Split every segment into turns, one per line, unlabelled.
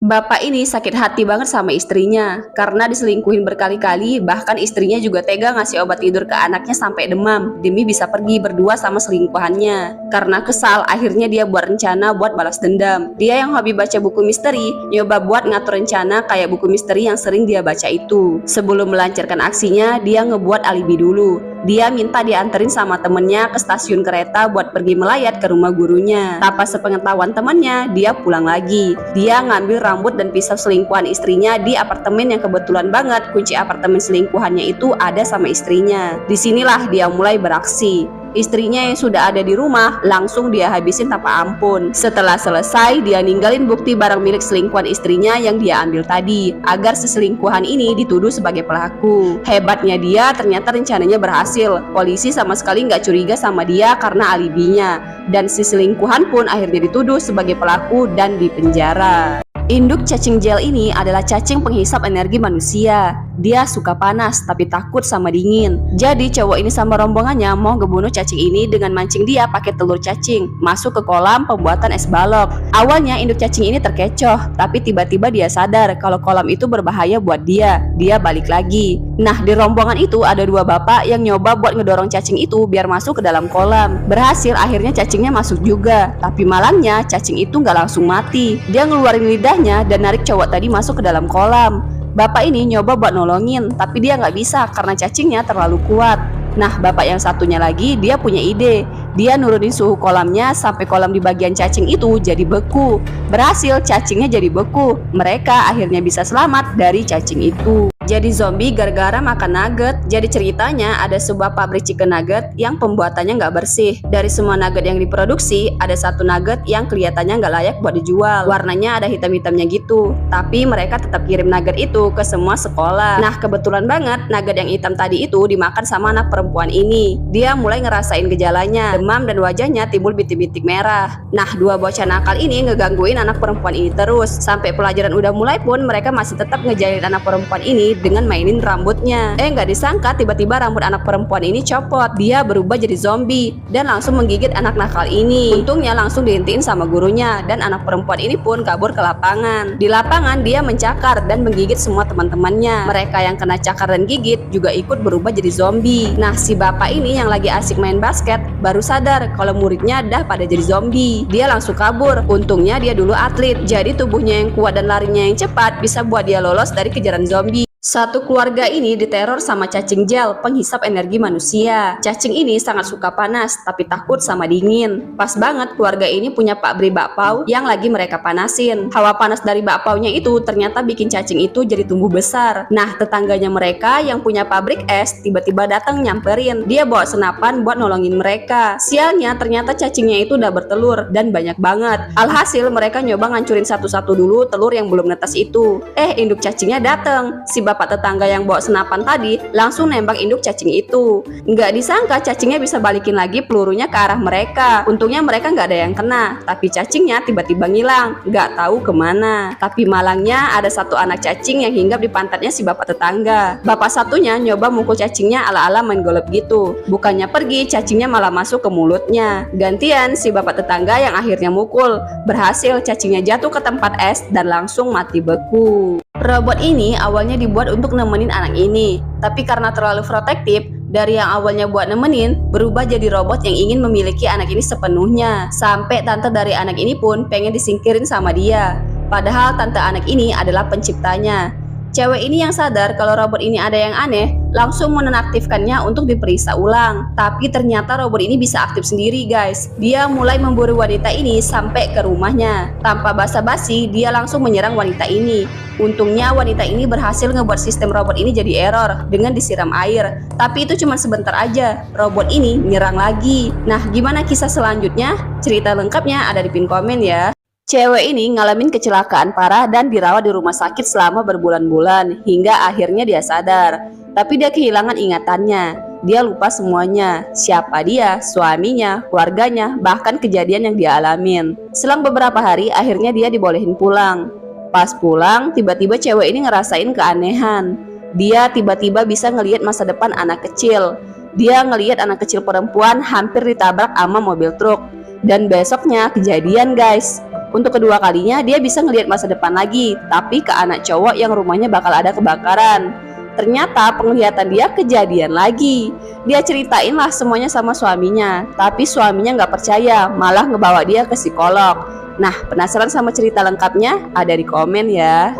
Bapak ini sakit hati banget sama istrinya karena diselingkuhin berkali-kali, bahkan istrinya juga tega ngasih obat tidur ke anaknya sampai demam demi bisa pergi berdua sama selingkuhannya. Karena kesal, akhirnya dia buat rencana buat balas dendam. Dia yang hobi baca buku misteri, nyoba buat ngatur rencana kayak buku misteri yang sering dia baca itu. Sebelum melancarkan aksinya, dia ngebuat alibi dulu. Dia minta dianterin sama temennya ke stasiun kereta buat pergi melayat ke rumah gurunya. Tanpa sepengetahuan temannya, dia pulang lagi. Dia ngambil rambut dan pisau selingkuhan istrinya di apartemen yang kebetulan banget kunci apartemen selingkuhannya itu ada sama istrinya. Disinilah dia mulai beraksi. Istrinya yang sudah ada di rumah langsung dia habisin tanpa ampun. Setelah selesai, dia ninggalin bukti barang milik selingkuhan istrinya yang dia ambil tadi, agar seselingkuhan ini dituduh sebagai pelaku. Hebatnya dia, ternyata rencananya berhasil. Polisi sama sekali nggak curiga sama dia karena alibinya. Dan si selingkuhan pun akhirnya dituduh sebagai pelaku dan dipenjara. Induk cacing gel ini adalah cacing penghisap energi manusia. Dia suka panas tapi takut sama dingin. Jadi cowok ini sama rombongannya mau ngebunuh cacing ini dengan mancing dia pakai telur cacing masuk ke kolam pembuatan es balok. Awalnya induk cacing ini terkecoh, tapi tiba-tiba dia sadar kalau kolam itu berbahaya buat dia. Dia balik lagi. Nah, di rombongan itu ada dua bapak yang nyoba buat ngedorong cacing itu biar masuk ke dalam kolam. Berhasil, akhirnya cacingnya masuk juga. Tapi malangnya cacing itu nggak langsung mati. Dia ngeluarin lidahnya dan narik cowok tadi masuk ke dalam kolam. Bapak ini nyoba buat nolongin, tapi dia nggak bisa karena cacingnya terlalu kuat. Nah, bapak yang satunya lagi, dia punya ide. Dia nurunin suhu kolamnya sampai kolam di bagian cacing itu jadi beku. Berhasil, cacingnya jadi beku. Mereka akhirnya bisa selamat dari cacing itu. Jadi zombie gara-gara makan nugget. Jadi ceritanya ada sebuah pabrik chicken nugget yang pembuatannya nggak bersih. Dari semua nugget yang diproduksi, ada satu nugget yang kelihatannya nggak layak buat dijual. Warnanya ada hitam-hitamnya gitu. Tapi mereka tetap kirim nugget itu ke semua sekolah. Nah, kebetulan banget nugget yang hitam tadi itu dimakan sama anak perempuan ini. Dia mulai ngerasain gejalanya, demam dan wajahnya timbul bintik-bintik merah. Nah, dua bocah nakal ini ngegangguin anak perempuan ini terus. Sampai pelajaran udah mulai pun mereka masih tetap ngejalin anak perempuan ini dengan mainin rambutnya. Nggak disangka tiba-tiba rambut anak perempuan ini copot. Dia berubah jadi zombie dan langsung menggigit anak nakal ini. Untungnya langsung dihentiin sama gurunya dan anak perempuan ini pun kabur ke lapangan. Di lapangan dia mencakar dan menggigit semua teman-temannya. Mereka yang kena cakar dan gigit juga ikut berubah jadi zombie. Nah, si bapak ini yang lagi asik main basket baru sadar kalau muridnya dah pada jadi zombie. Dia langsung kabur. Untungnya dia dulu atlet, jadi tubuhnya yang kuat dan larinya yang cepat bisa buat dia lolos dari kejaran zombie. Satu keluarga ini diteror sama cacing gel, penghisap energi manusia. Cacing ini sangat suka panas, tapi takut sama dingin. Pas banget keluarga ini punya pabrik bakpao yang lagi mereka panasin. Hawa panas dari bakpaunya itu ternyata bikin cacing itu jadi tumbuh besar. Nah, tetangganya mereka yang punya pabrik es tiba-tiba datang nyamperin. Dia bawa senapan buat nolongin mereka. Sialnya ternyata cacingnya itu udah bertelur dan banyak banget. Alhasil mereka nyoba ngancurin satu-satu dulu telur yang belum netas itu. Induk cacingnya datang. Si bapak tetangga yang bawa senapan tadi langsung nembak induk cacing itu. Nggak disangka cacingnya bisa balikin lagi pelurunya ke arah mereka. Untungnya mereka nggak ada yang kena, tapi cacingnya tiba-tiba ngilang, nggak tahu kemana. Tapi malangnya ada satu anak cacing yang hinggap di pantatnya si bapak tetangga. Bapak satunya nyoba mukul cacingnya ala-ala main golep gitu. Bukannya pergi, cacingnya malah masuk ke mulutnya. Gantian si bapak tetangga yang akhirnya mukul. Berhasil, cacingnya jatuh ke tempat es dan langsung mati beku. Robot ini awalnya dibuat untuk nemenin anak ini, tapi karena terlalu protektif, dari yang awalnya buat nemenin, berubah jadi robot yang ingin memiliki anak ini sepenuhnya. Sampai tante dari anak ini pun pengen disingkirin sama dia. Padahal tante anak ini adalah penciptanya. Cewek ini yang sadar kalau robot ini ada yang aneh, langsung menonaktifkannya untuk diperiksa ulang. Tapi ternyata robot ini bisa aktif sendiri, guys. Dia mulai memburu wanita ini sampai ke rumahnya. Tanpa basa-basi, dia langsung menyerang wanita ini. Untungnya wanita ini berhasil ngebuat sistem robot ini jadi error dengan disiram air. Tapi itu cuma sebentar aja, robot ini nyerang lagi. Nah, gimana kisah selanjutnya? Cerita lengkapnya ada di pin komen ya. Cewek ini ngalamin kecelakaan parah dan dirawat di rumah sakit selama berbulan-bulan hingga akhirnya dia sadar. Tapi dia kehilangan ingatannya. Dia lupa semuanya, siapa dia, suaminya, keluarganya, bahkan kejadian yang dia alamin. Selang beberapa hari akhirnya dia dibolehin pulang. Pas pulang, tiba-tiba cewek ini ngerasain keanehan. Dia tiba-tiba bisa ngelihat masa depan anak kecil. Dia ngelihat anak kecil perempuan hampir ditabrak sama mobil truk. Dan besoknya kejadian, guys. Untuk kedua kalinya dia bisa ngelihat masa depan lagi, tapi ke anak cowok yang rumahnya bakal ada kebakaran. Ternyata penglihatan dia kejadian lagi. Dia ceritain lah semuanya sama suaminya, tapi suaminya nggak percaya, malah ngebawa dia ke psikolog. Nah, penasaran sama cerita lengkapnya? Ada di komen ya.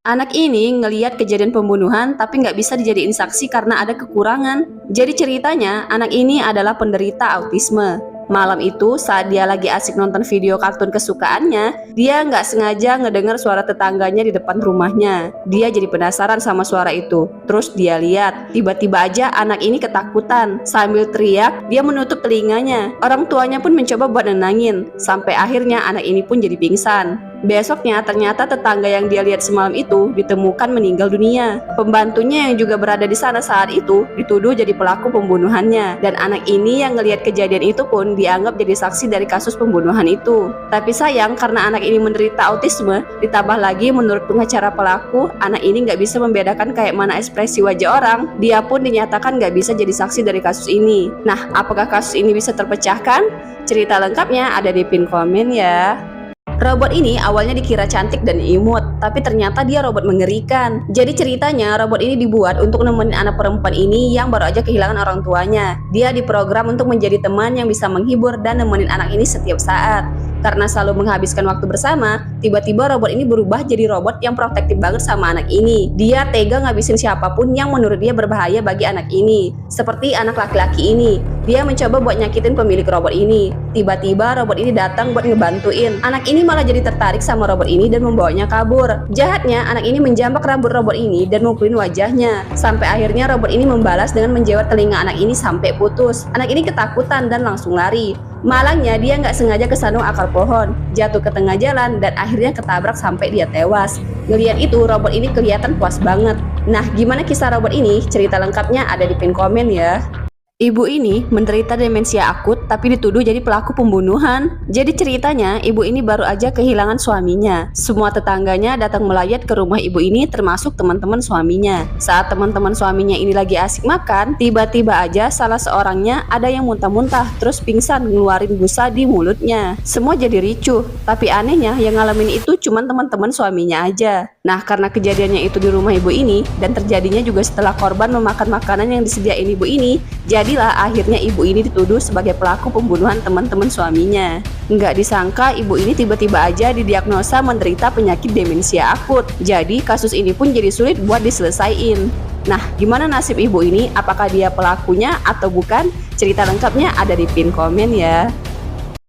Anak ini ngeliat kejadian pembunuhan tapi nggak bisa dijadiin saksi karena ada kekurangan. Jadi ceritanya anak ini adalah penderita autisme. Malam itu saat dia lagi asik nonton video kartun kesukaannya, dia nggak sengaja ngedengar suara tetangganya di depan rumahnya. Dia jadi penasaran sama suara itu. Terus dia lihat, tiba-tiba aja anak ini ketakutan. Sambil teriak, dia menutup telinganya. Orang tuanya pun mencoba buat nenangin. Sampai akhirnya anak ini pun jadi pingsan. Besoknya ternyata tetangga yang dia lihat semalam itu ditemukan meninggal dunia. Pembantunya yang juga berada di sana saat itu dituduh jadi pelaku pembunuhannya. Dan anak ini yang ngelihat kejadian itu pun dianggap jadi saksi dari kasus pembunuhan itu. Tapi sayang karena anak ini menderita autisme, ditambah lagi menurut pengacara pelaku, anak ini nggak bisa membedakan kayak mana ekspresi wajah orang. Dia pun dinyatakan nggak bisa jadi saksi dari kasus ini. Nah, apakah kasus ini bisa terpecahkan? Cerita lengkapnya ada di pin komen ya. Robot ini awalnya dikira cantik dan imut, tapi ternyata dia robot mengerikan. Jadi ceritanya robot ini dibuat untuk nemenin anak perempuan ini yang baru aja kehilangan orang tuanya. Dia diprogram untuk menjadi teman yang bisa menghibur dan nemenin anak ini setiap saat. Karena selalu menghabiskan waktu bersama, tiba-tiba robot ini berubah jadi robot yang protektif banget sama anak ini. Dia tega ngabisin siapapun yang menurut dia berbahaya bagi anak ini. Seperti anak laki-laki ini, dia mencoba buat nyakitin pemilik robot ini. Tiba-tiba robot ini datang buat ngebantuin. Anak ini malah jadi tertarik sama robot ini dan membawanya kabur. Jahatnya, anak ini menjambak rambut robot ini dan mukulin wajahnya. Sampai akhirnya robot ini membalas dengan menjewat telinga anak ini sampai putus. Anak ini ketakutan dan langsung lari. Malangnya dia nggak sengaja kesandung akar pohon, jatuh ke tengah jalan dan akhirnya ketabrak sampai dia tewas. Ngeliat itu robot ini kelihatan puas banget. Nah, gimana kisah robot ini? Cerita lengkapnya ada di pin komen ya. Ibu ini menderita demensia akut tapi dituduh jadi pelaku pembunuhan. Jadi ceritanya ibu ini baru aja kehilangan suaminya. Semua tetangganya datang melayat ke rumah ibu ini termasuk teman-teman suaminya. Saat teman-teman suaminya ini lagi asik makan, tiba-tiba aja salah seorangnya ada yang muntah-muntah terus pingsan ngeluarin busa di mulutnya. Semua jadi ricuh, tapi anehnya yang ngalamin itu cuma teman-teman suaminya aja. Nah, karena kejadiannya itu di rumah ibu ini dan terjadinya juga setelah korban memakan makanan yang disediain ibu ini, jadilah akhirnya ibu ini dituduh sebagai pelaku pembunuhan teman-teman suaminya. Nggak disangka ibu ini tiba-tiba aja didiagnosa menderita penyakit demensia akut. Jadi kasus ini pun jadi sulit buat diselesaiin. Nah, gimana nasib ibu ini? Apakah dia pelakunya atau bukan? Cerita lengkapnya ada di pin komen ya.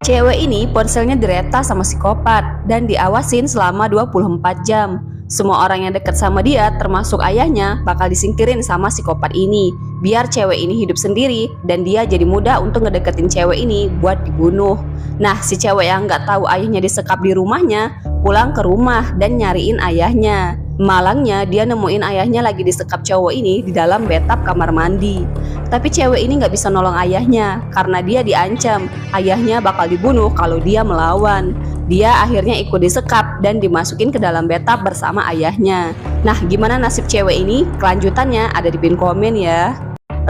Cewek ini ponselnya diretas sama psikopat dan diawasin selama 24 jam. Semua orang yang dekat sama dia, termasuk ayahnya, bakal disingkirin sama psikopat ini. Biar cewek ini hidup sendiri dan dia jadi mudah untuk ngedeketin cewek ini buat dibunuh. Nah, si cewek yang nggak tahu ayahnya disekap di rumahnya, pulang ke rumah dan nyariin ayahnya. Malangnya dia nemuin ayahnya lagi disekap cowok ini di dalam bathtub kamar mandi. Tapi cewek ini nggak bisa nolong ayahnya karena dia diancam ayahnya bakal dibunuh kalau dia melawan. Dia akhirnya ikut disekap dan dimasukin ke dalam bathtub bersama ayahnya. Nah, gimana nasib cewek ini? Kelanjutannya ada di pin komen ya.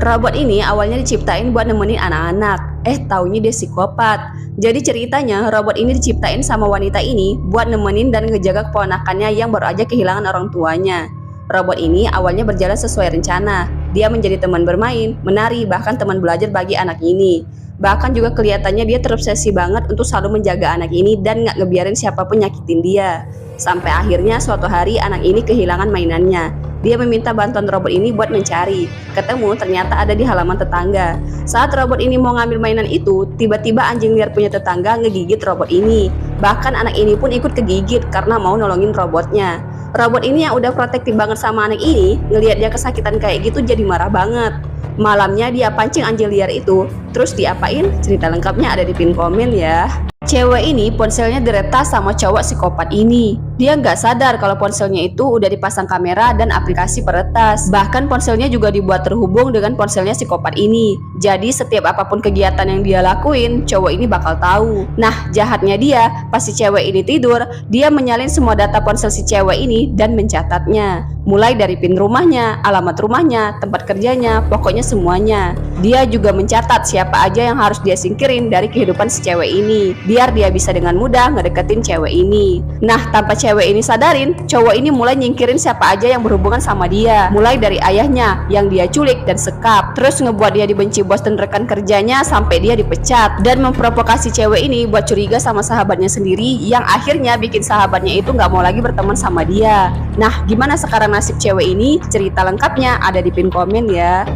Robot ini awalnya diciptain buat nemenin anak-anak. Taunya dia psikopat. Jadi ceritanya robot ini diciptain sama wanita ini buat nemenin dan ngejaga keponakannya yang baru aja kehilangan orang tuanya. Robot ini awalnya berjalan sesuai rencana. Dia menjadi teman bermain, menari, bahkan teman belajar bagi anak ini. Bahkan juga kelihatannya dia terobsesi banget untuk selalu menjaga anak ini dan gak ngebiarin siapapun nyakitin dia. Sampai akhirnya suatu hari anak ini kehilangan mainannya. Dia meminta bantuan robot ini buat mencari. Ketemu ternyata ada di halaman tetangga. Saat robot ini mau ngambil mainan itu, tiba-tiba anjing liar punya tetangga ngegigit robot ini. Bahkan anak ini pun ikut kegigit karena mau nolongin robotnya. Robot ini yang udah protektif banget sama anak ini, ngelihat dia kesakitan kayak gitu jadi marah banget. Malamnya dia pancing anjing liar itu. Terus diapain? Cerita lengkapnya ada di pin komen ya. Cewek ini ponselnya diretas sama cowok psikopat ini. Dia nggak sadar kalau ponselnya itu udah dipasang kamera dan aplikasi peretas. Bahkan ponselnya juga dibuat terhubung dengan ponselnya psikopat ini. Jadi setiap apapun kegiatan yang dia lakuin, cowok ini bakal tahu. Nah, jahatnya dia, pas si cewek ini tidur, dia menyalin semua data ponsel si cewek ini dan mencatatnya. Mulai dari pin rumahnya, alamat rumahnya, tempat kerjanya, pokoknya semuanya. Dia juga mencatat siapa aja yang harus dia singkirin dari kehidupan si cewek ini, biar dia bisa dengan mudah ngedeketin cewek ini. Nah, tanpa cewek ini sadarin, cowok ini mulai nyingkirin siapa aja yang berhubungan sama dia. Mulai dari ayahnya yang dia culik dan sekap, terus ngebuat dia dibenci bos dan rekan kerjanya sampai dia dipecat, dan memprovokasi cewek ini buat curiga sama sahabatnya sendiri, yang akhirnya bikin sahabatnya itu nggak mau lagi berteman sama dia. Nah, gimana sekarang nasib cewek ini? Cerita lengkapnya ada di pin komen ya.